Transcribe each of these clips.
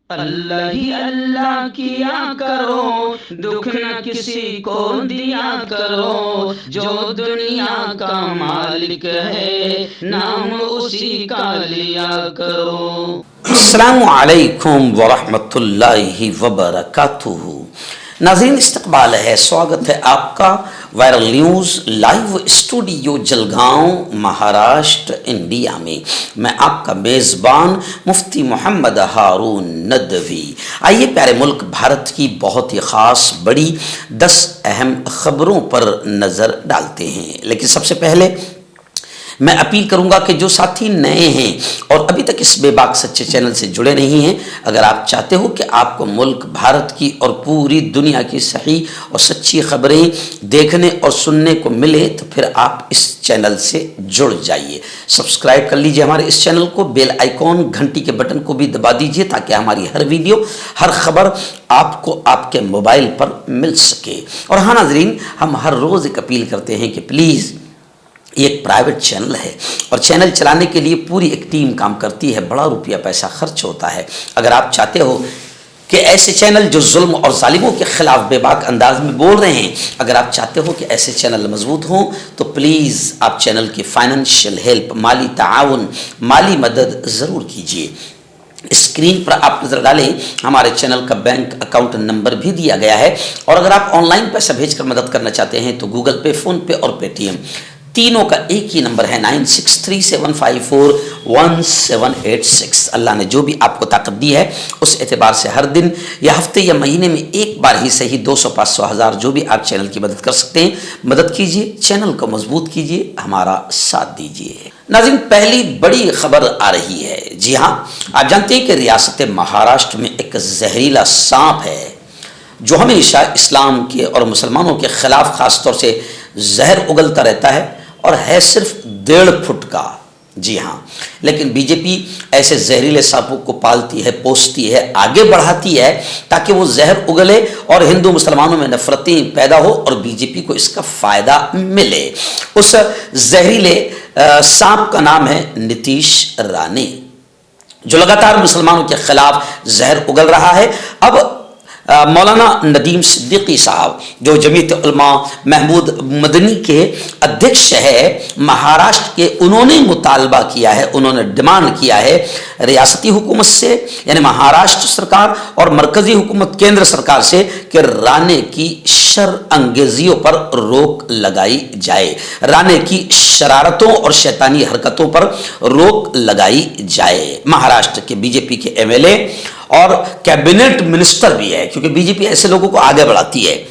اللہ ہی اللہ کیا کرو، دکھ نہ کسی کو دیا کرو، جو دنیا کا مالک ہے نام اسی کا لیا کرو۔ السلام علیکم ورحمۃ اللہ وبرکاتہ۔ ناظرین استقبال ہے، سواگت ہے آپ کا viral news live studio Jalgaon Maharashtra India میں۔ میں آپ کا میزبان مفتی محمد ہارون ندوی۔ آئیے پیارے ملک بھارت کی بہت ہی خاص بڑی 10 اہم خبروں پر نظر ڈالتے ہیں، لیکن سب سے پہلے میں اپیل کروں گا کہ جو ساتھی نئے ہیں اور ابھی تک اس بے باک سچے چینل سے جڑے نہیں ہیں، اگر آپ چاہتے ہو کہ آپ کو ملک بھارت کی اور پوری دنیا کی صحیح اور سچی خبریں دیکھنے اور سننے کو ملے تو پھر آپ اس چینل سے جڑ جائیے۔ سبسکرائب کر لیجئے ہمارے اس چینل کو، بیل آئیکن گھنٹی کے بٹن کو بھی دبا دیجئے تاکہ ہماری ہر ویڈیو ہر خبر آپ کو آپ کے موبائل پر مل سکے۔ اور ہاں ناظرین، ہم ہر روز ایک اپیل کرتے ہیں کہ پلیز، یہ ایک پرائیویٹ چینل ہے اور چینل چلانے کے لیے پوری ایک ٹیم کام کرتی ہے، بڑا روپیہ پیسہ خرچ ہوتا ہے۔ اگر آپ چاہتے ہو کہ ایسے چینل جو ظلم اور ظالموں کے خلاف بے باک انداز میں بول رہے ہیں، اگر آپ چاہتے ہو کہ ایسے چینل مضبوط ہوں تو پلیز آپ چینل کی فائنینشیل ہیلپ، مالی تعاون، مالی مدد ضرور کیجیے۔ اسکرین پر آپ نظر ڈالیں، ہمارے چینل کا بینک اکاؤنٹ نمبر بھی دیا گیا ہے، اور اگر آپ آن لائن پیسہ بھیج کر مدد کرنا چاہتے ہیں تو گوگل پے، فون پے اور پے ٹی ایم تینوں کا ایک ہی نمبر ہے 9637541786۔ اللہ نے جو بھی آپ کو طاقت دی ہے اس اعتبار سے ہر دن یا ہفتے یا مہینے میں ایک بار ہی صحیح 200، 500، 1000 جو بھی آپ چینل کی مدد کر سکتے ہیں مدد کیجیے، چینل کو مضبوط کیجیے، ہمارا ساتھ دیجیے۔ ناظرین، پہلی بڑی خبر آ رہی ہے۔ جی ہاں، آپ جانتے ہیں کہ ریاست مہاراشٹر میں ایک زہریلا سانپ ہے جو ہمیشہ اسلام کے اور مسلمانوں کے خلاف خاص طور سے زہر اگلتا رہتا ہے، اور ہے صرف 1.5 فٹ کا۔ جی ہاں، لیکن بی جے پی ایسے زہریلے سانپوں کو پالتی ہے، پوستی ہے، آگے بڑھاتی ہے تاکہ وہ زہر اگلے اور ہندو مسلمانوں میں نفرتیں پیدا ہو اور بی جے پی کو اس کا فائدہ ملے۔ اس زہریلے سانپ کا نام ہے نتیش رانے، جو لگاتار مسلمانوں کے خلاف زہر اگل رہا ہے۔ اب مولانا ندیم صدیقی صاحب، جو جمعیت علماء محمود مدنی کے ادھیکش ہے مہاراشٹر کے، انہوں نے مطالبہ کیا ہے، انہوں نے ڈیمانڈ کیا ہے ریاستی حکومت سے، یعنی مہاراشٹر سرکار اور مرکزی حکومت کیندر سرکار سے، کہ رانے کی شر انگیزیوں پر روک لگائی جائے، رانے کی شرارتوں اور شیطانی حرکتوں پر روک لگائی جائے۔ مہاراشٹر کے بی جے پی کے ایم ایل اے اور کیبنٹ منسٹر بھی ہے، کیونکہ بی جے پی ایسے لوگوں کو آگے بڑھاتی ہے۔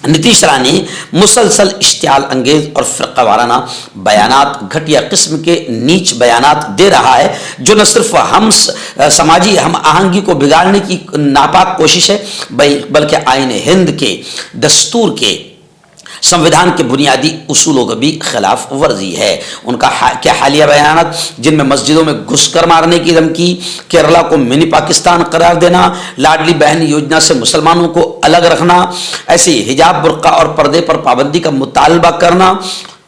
نتیش رانے مسلسل اشتعال انگیز اور فرقہ وارانہ بیانات، گھٹیا قسم کے نیچ بیانات دے رہا ہے، جو نہ صرف ہم سماجی ہم آہنگی کو بگاڑنے کی ناپاک کوشش ہے، بلکہ آئین ہند کے، دستور کے، سمویدھان کے بنیادی اصولوں کا بھی خلاف ورزی ہے۔ ان کا کیا حالیہ بیانات، جن میں مسجدوں میں گھس کر مارنے کی دھمکی، کیرلا کو منی پاکستان قرار دینا، لاڈلی بہن یوجنا سے مسلمانوں کو الگ رکھنا، ایسے حجاب، برقع اور پردے پر پابندی کا مطالبہ کرنا،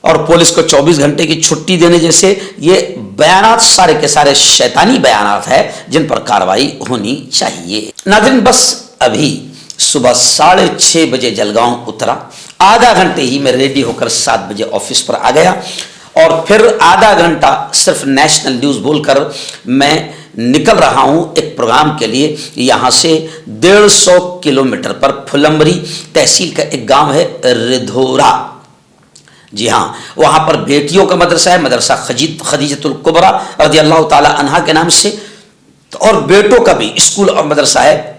اور پولیس کو 24 گھنٹے کی چھٹی دینے جیسے یہ بیانات سارے کے سارے شیطانی بیانات ہیں جن پر کارروائی ہونی چاہیے۔ ناظرین، بس ابھی صبح 6:30 بجے جلگاؤں اترا، آدھا گھنٹے ہی میں ریڈی ہو کر 7 بجے آفس پر آ گیا، اور پھر آدھا گھنٹہ صرف نیشنل نیوز بول کر میں نکل رہا ہوں ایک پروگرام کے لیے۔ یہاں سے 150 کلومیٹر پر پھلمبری تحصیل کا ایک گاؤں ہے ردھورا، جی ہاں، وہاں پر بیٹیوں کا مدرسہ ہے، مدرسہ خدیجۃ الکبریٰ رضی اللہ تعالی عنہا کے نام سے، اور بیٹوں کا بھی اسکول اور مدرسہ ہے،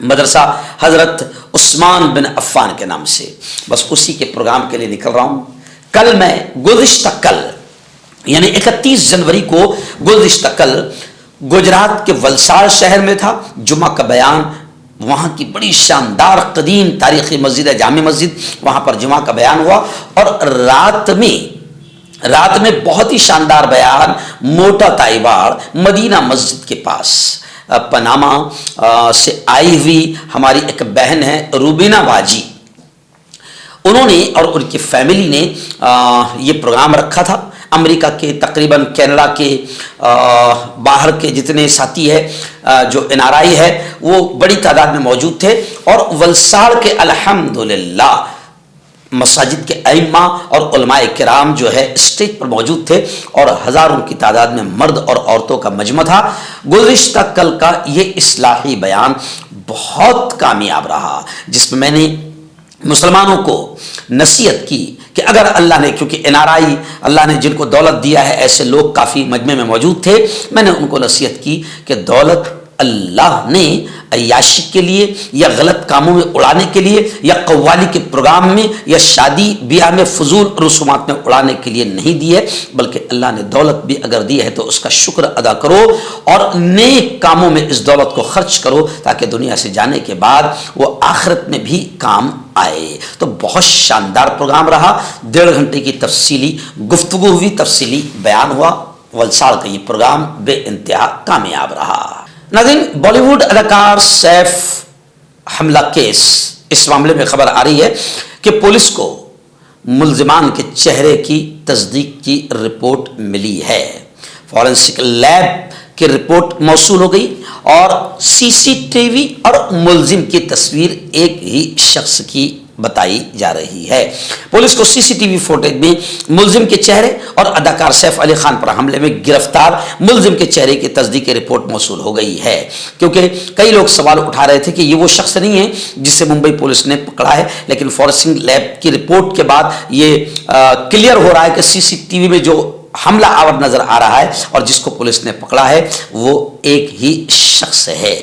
مدرسہ حضرت عثمان بن عفان کے نام سے۔ بس اسی کے پروگرام کے لیے نکل رہا ہوں۔ کل میں کل یعنی 31 جنوری کو گزشتہ کل گجرات کے ولساڑ شہر میں تھا، جمعہ کا بیان، وہاں کی بڑی شاندار قدیم تاریخی مسجد ہے جامع مسجد، وہاں پر جمعہ کا بیان ہوا، اور رات میں بہت ہی شاندار بیان موٹا تائیواڑ مدینہ مسجد کے پاس پاناما سے آئی ہوئی ہماری ایک بہن ہے روبینہ باجی، انہوں نے اور ان کی فیملی نے یہ پروگرام رکھا تھا۔ امریکہ کے تقریباً کینیڈا کے باہر کے جتنے ساتھی ہے جو NRI ہے وہ بڑی تعداد میں موجود تھے، اور ولساڑ کے الحمدللہ مساجد کے ائمہ اور علماء کرام جو ہے اسٹیج پر موجود تھے، اور ہزاروں کی تعداد میں مرد اور عورتوں کا مجمع تھا۔ گزشتہ کل کا یہ اصلاحی بیان بہت کامیاب رہا، جس میں نے مسلمانوں کو نصیحت کی کہ اگر اللہ نے، کیونکہ NRI اللہ نے جن کو دولت دیا ہے ایسے لوگ کافی مجمع میں موجود تھے، میں نے ان کو نصیحت کی کہ دولت اللہ نے عیاشی کے لیے یا غلط کاموں میں اڑانے کے لیے یا قوالی کے پروگرام میں یا شادی بیاہ میں فضول رسومات میں اڑانے کے لیے نہیں دی ہے، بلکہ اللہ نے دولت بھی اگر دی ہے تو اس کا شکر ادا کرو اور نیک کاموں میں اس دولت کو خرچ کرو، تاکہ دنیا سے جانے کے بعد وہ آخرت میں بھی کام آئے۔ تو بہت شاندار پروگرام رہا، 1.5 گھنٹے کی تفصیلی گفتگو ہوئی، تفصیلی بیان ہوا۔ ولساڑ کا یہ پروگرام بے انتہا کامیاب رہا۔ ناظرین، بالی ووڈ اداکار سیف حملہ کیس، اس معاملے میں خبر آ رہی ہے کہ پولیس کو ملزمان کے چہرے کی تصدیق کی رپورٹ ملی ہے۔ فورینسک لیب کی رپورٹ موصول ہو گئی اور CCTV اور ملزم کی تصویر ایک ہی شخص کی بتائی جا رہی ہے۔ پولیس کو CCTV فوٹیج میں ملزم کے چہرے اور اداکار سیف علی خان پر حملے میں گرفتار ملزم کے چہرے کی تصدیقی رپورٹ موصول ہو گئی ہے، کیونکہ کئی لوگ سوال اٹھا رہے تھے کہ یہ وہ شخص نہیں ہے جسے ممبئی پولیس نے پکڑا ہے، لیکن فورینسک لیب کی رپورٹ کے بعد یہ کلیئر ہو رہا ہے کہ CCTV میں جو حملہ آور نظر آ رہا ہے اور جس کو پولیس نے پکڑا ہے وہ ایک ہی شخص ہے۔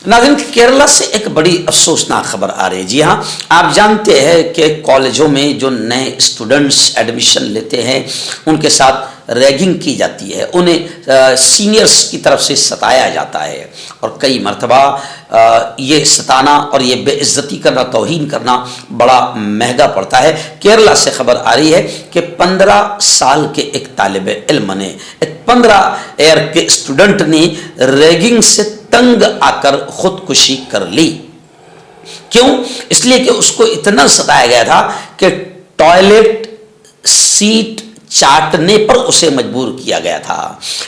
ناظرین، کیرلا سے ایک بڑی افسوسناک خبر آ رہی ہے۔ جی ہاں، آپ جانتے ہیں کہ کالجوں میں جو نئے اسٹوڈنٹس ایڈمیشن لیتے ہیں ان کے ساتھ ریگنگ کی جاتی ہے، انہیں سینئرز کی طرف سے ستایا جاتا ہے، اور کئی مرتبہ یہ ستانا اور یہ بے عزتی کرنا، توہین کرنا بڑا مہنگا پڑتا ہے۔ کیرلا سے خبر آ رہی ہے کہ 15 سال کے ایک طالب علم نے، 15 ایئر کے اسٹوڈنٹ نے ریگنگ سے تنگ آ کر خودکشی کر لی۔ کیوں؟ اس لیے کہ اس کو اتنا ستایا گیا تھا کہ ٹوائلٹ سیٹ چاٹنے پر اسے مجبور کیا گیا تھا۔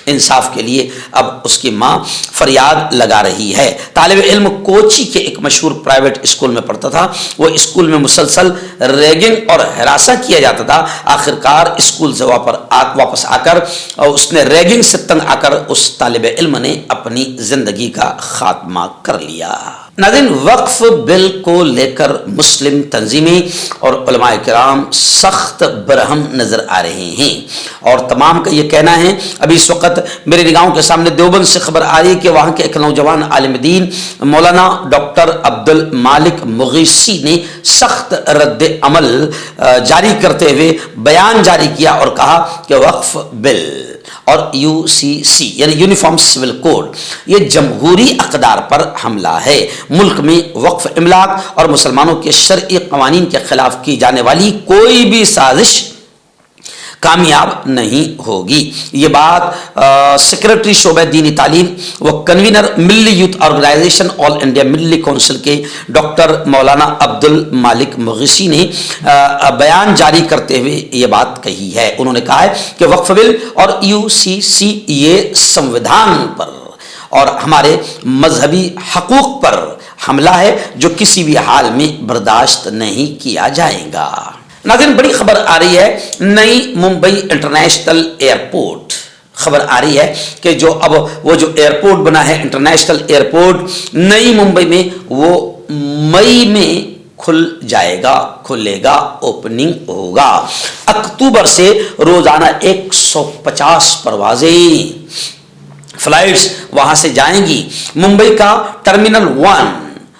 انصاف کے لیے اب اس کی ماں فریاد لگا رہی ہے۔ طالب علم کوچی کے ایک مشہور پرائیویٹ اسکول میں پڑھتا تھا، وہ اسکول میں مسلسل ریگنگ اور ہراساں کیا جاتا تھا۔ آخرکار اسکول سے واپس آ کر اس نے ریگنگ سے تنگ آ کر اس طالب علم نے اپنی زندگی کا خاتمہ کر لیا۔ ناظرین، وقف بل کو لے کر مسلم تنظیمیں اور علماء کرام سخت برہم نظر آ رہے ہیں، اور تمام کا یہ کہنا ہے، ابھی اس وقت میری نگاہوں کے سامنے دیوبند سے خبر آ رہی ہے کہ وہاں کے ایک نوجوان عالم دین مولانا ڈاکٹر عبد المالک مغیثی نے سخت رد عمل جاری کرتے ہوئے بیان جاری کیا اور کہا کہ وقف بل اور UCC یعنی یونیفارم سول کوڈ یہ جمہوری اقدار پر حملہ ہے۔ ملک میں وقف املاک اور مسلمانوں کے شرعی قوانین کے خلاف کی جانے والی کوئی بھی سازش کامیاب نہیں ہوگی۔ یہ بات سیکرٹری شعبہ دینی تعلیم و کنوینر ملی یوتھ آرگنائزیشن آل انڈیا ملی کونسل کے ڈاکٹر مولانا عبد المالک مغیثی نے بیان جاری کرتے ہوئے یہ بات کہی ہے۔ انہوں نے کہا ہے کہ وقف بل اور UCC یہ سمویدھان پر اور ہمارے مذہبی حقوق پر حملہ ہے جو کسی بھی حال میں برداشت نہیں کیا جائے گا۔ ناظرین، بڑی خبر آ رہی ہے، نئی ممبئی انٹرنیشنل ایئرپورٹ، خبر آ رہی ہے کہ جو اب وہ جو ایئرپورٹ بنا ہے انٹرنیشنل ایئرپورٹ نئی ممبئی میں، وہ مئی میں کھلے گا، اوپننگ ہوگا۔ اکتوبر سے روزانہ 150 پروازیں، فلائٹس وہاں سے جائیں گی۔ ممبئی کا ٹرمینل 1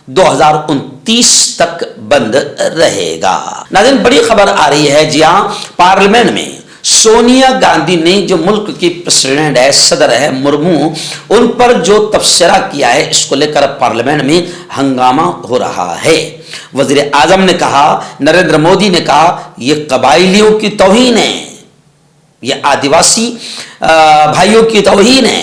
2029 تک بند رہے گا۔ ناظرین، بڑی خبر آ رہی ہے، جی ہاں، پارلیمنٹ میں سونیا گاندھی نے جو ملک کی پریزیڈنٹ ہے، صدر ہے مرمو، ان پر جو تبصرہ کیا ہے اس کو لے کر پارلیمنٹ میں ہنگامہ ہو رہا ہے۔ وزیر اعظم نے کہا، نریندر مودی نے کہا، یہ قبائلیوں کی توہین ہے، یہ آدیواسی بھائیوں کی توہین ہے،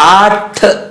8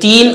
3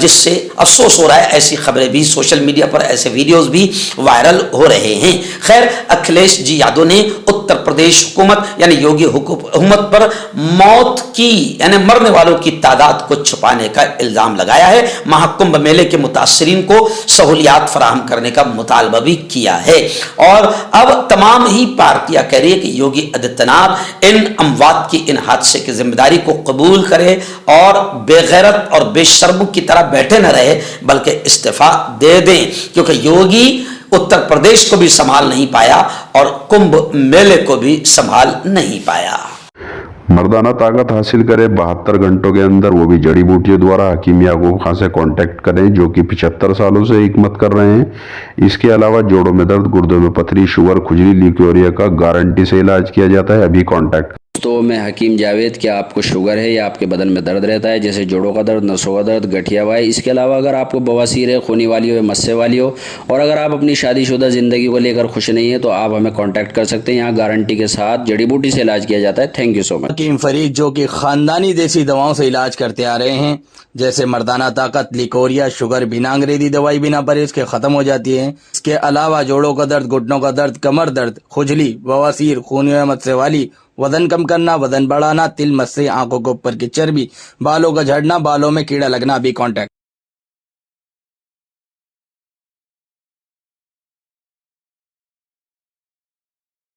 جس سے افسوس ہو رہا ہے ایسی خبریں بھی سوشل میڈیا پر ایسے ویڈیوز بھی وائرل ہو رہے ہیں. خیر اکھلیش جی یادو نے اتر پردیش حکومت یعنی یوگی حکومت پر موت کی یعنی مرنے والوں کی تعداد کو چھپانے کا الزام لگایا ہے. مہاکمبھ میلے کے متاثرین کو سہولیات فراہم کرنے کا مطالبہ بھی کیا ہے. اور اب تمام ہی پارٹیاں کہہ رہی ہے کہ یوگی آدتیہ ناتھ ان اموات کی ان حادثے کی ذمہ داری کو قبول کرے اور بے غیرت اور بے شرموں کی طرح بیٹھے نہ رہے بلکہ استعفیٰ دے دیں, کیونکہ یوگی اتر پردیش کو بھی سنبھال نہیں پایا اور کمبھ میلے کو بھی سنبھال نہیں پایا. مردانہ طاقت حاصل کرے 72 گھنٹوں کے اندر, وہ بھی جڑی بوٹیوں دوارا. حکیم یعقوب خان سے کانٹیکٹ کریں جو کہ 75 سالوں سے حکمت کر رہے ہیں. اس کے علاوہ جوڑوں میں درد, گردوں میں پتھری, شوگر, کھجلی, لیکوریا کا گارنٹی سے علاج کیا جاتا ہے. ابھی کانٹیکٹ. تو میں حکیم جاوید. کیا آپ کو شوگر ہے یا آپ کے بدن میں درد رہتا ہے جیسے جوڑوں کا درد, نسوں کا درد, گٹھیا ہوا ہے؟ اس کے علاوہ اگر آپ کو بواسیر ہے, خونی والی ہو, مسے والی ہو, اور اگر آپ اپنی شادی شدہ زندگی کو لے کر خوش نہیں ہیں تو آپ ہمیں کانٹیکٹ کر سکتے ہیں. یہاں گارنٹی کے ساتھ جڑی بوٹی سے علاج کیا جاتا ہے. تھینک یو سو مچ. حکیم فرید جو کہ خاندانی دیسی دواؤں سے علاج کرتے آ رہے ہیں جیسے مردانہ طاقت, لیکوریا, شوگر بنا انگریزی دوائی بنا پرہیز کے ختم ہو جاتی ہے. اس کے علاوہ جوڑوں کا درد, گھٹنوں کا درد, کمر درد, کھجلی, بواسیر, خونی مسے والی, وزن کم کرنا, وزن بڑھانا, تل, مسے, آنکھوں کے اوپر کی چربی, بالوں کا جھڑنا, بالوں میں کیڑا لگنا. بھی کانٹیکٹ.